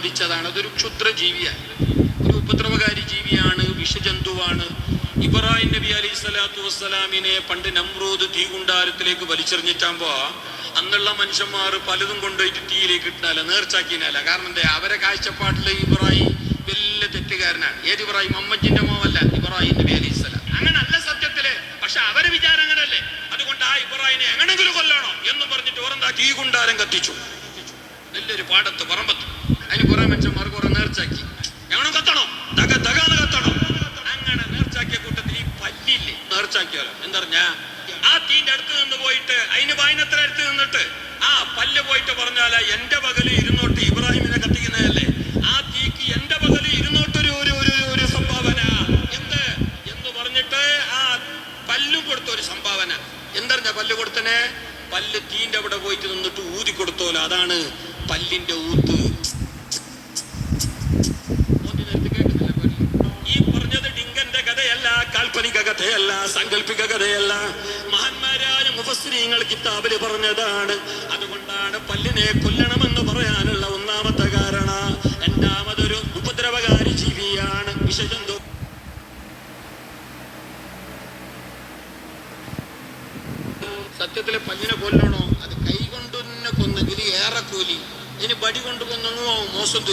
അനുവദിച്ചതാണ്. അതൊരു ക്ഷുദ്രജീവിയാണ്, ഒരു ഉപദ്രവകാരി ജീവിയാണ്, വിഷജന്തുവാണ്. ഇബ്രാഹിം നബി അലൈഹി സ്വലാത്തു വസ്സലാമിനെ പണ്ട് നമ്രൂദ് തീകുണ്ടാരത്തിലേക്ക് വലിച്ചെറിഞ്ഞിട്ടാകുമ്പോ അന്നുള്ള മനുഷ്യന്മാർ പലതും കൊണ്ടുപോയിട്ട് തീയിലേക്ക് ഇട്ടാല, നേർച്ചാക്കിനാല. കാരണം എന്താ, അവരെ കാഴ്ചപ്പാട്ടിൽ ഇബ്രാഹിം വലിയ തെറ്റുകാരനാണ്. ഏത് ഇബ്രാഹിം? അമ്മജിന്റെ മോവല്ല, ഇബ്രാഹിം നബി അലൈഹി സ്വലാം. അങ്ങനല്ല സത്യത്തില്, പക്ഷെ അവരെ വിചാരം അങ്ങനല്ലേ. അതുകൊണ്ട് ആ ഇബ്രാഹിമിനെ എങ്ങനെങ്കിലും കൊല്ലണോ എന്ന് പറഞ്ഞിട്ട് ഓരെന്താ തീകുണ്ടാരം കത്തിച്ചു. വലിയൊരു പാടത്ത് പറമ്പത്ത്. അതിന് കുറെ മനുഷ്യന്മാർ കുറെ നേർച്ചാക്കി, എങ്ങനെ കത്തണം, തകാന്ന് കത്തണം. അങ്ങനെ നേർച്ചാക്കിയ കൂട്ടത്തിൽ ഈ പല്ലില്ലേ, നേർച്ചാക്കിയാലോ എന്തറിഞ്ഞാ, ആ തീന്റെ അടുത്ത് നിന്ന് പോയിട്ട്, അതിന് വായനത്ര അടുത്ത് നിന്നിട്ട് ആ പല്ല് പോയിട്ട് പറഞ്ഞാല, എന്റെ പകല് ഇരുന്നോട്ട് ഇബ്രാഹിമിനെ കത്തിക്കുന്നതല്ലേ, ആ തീക്ക് എന്റെ പകല് ഇരുന്നോട്ടൊരു ഒരു സംഭാവന എന്ന് പറഞ്ഞിട്ട് ആ പല്ലും കൊടുത്ത ഒരു സംഭാവന. എന്തറിഞ്ഞ പല്ല് കൊടുത്തനെ? പല്ല് തീന്റെ അവിടെ പോയിട്ട് നിന്നിട്ട് ഊതി കൊടുത്തോലോ, അതാണ് പല്ലിന്റെ ഊത്ത്. ഈ പറഞ്ഞത് ഡിങ്കന്റെ കഥയല്ല, കാൽപ്പനിക കഥയല്ല, സാങ്കല്പിക കഥയല്ല, മഹാന്മാരായ മുഫസ്സിരീങ്ങൾ കിതാബിൽ പറഞ്ഞതാണ്. അതുകൊണ്ടാണ് പല്ലിനെ കൊല്ലണമെന്ന് പറയാനുള്ള ഒന്നാമത്തെ കാരണം. രണ്ടാമതൊരു ഉപദ്രവകാരി ജീവിയാണ്, വിഷജന്തു. സത്യത്തിലെ പല്ലിനെ കൊല്ലണോ? അത് കൈ കൊണ്ട് തന്നെ കൊന്നെങ്കിൽ ഏറെ കൂലി. ഇനി ബടി കൊണ്ട് കൊന്നോ മോശം.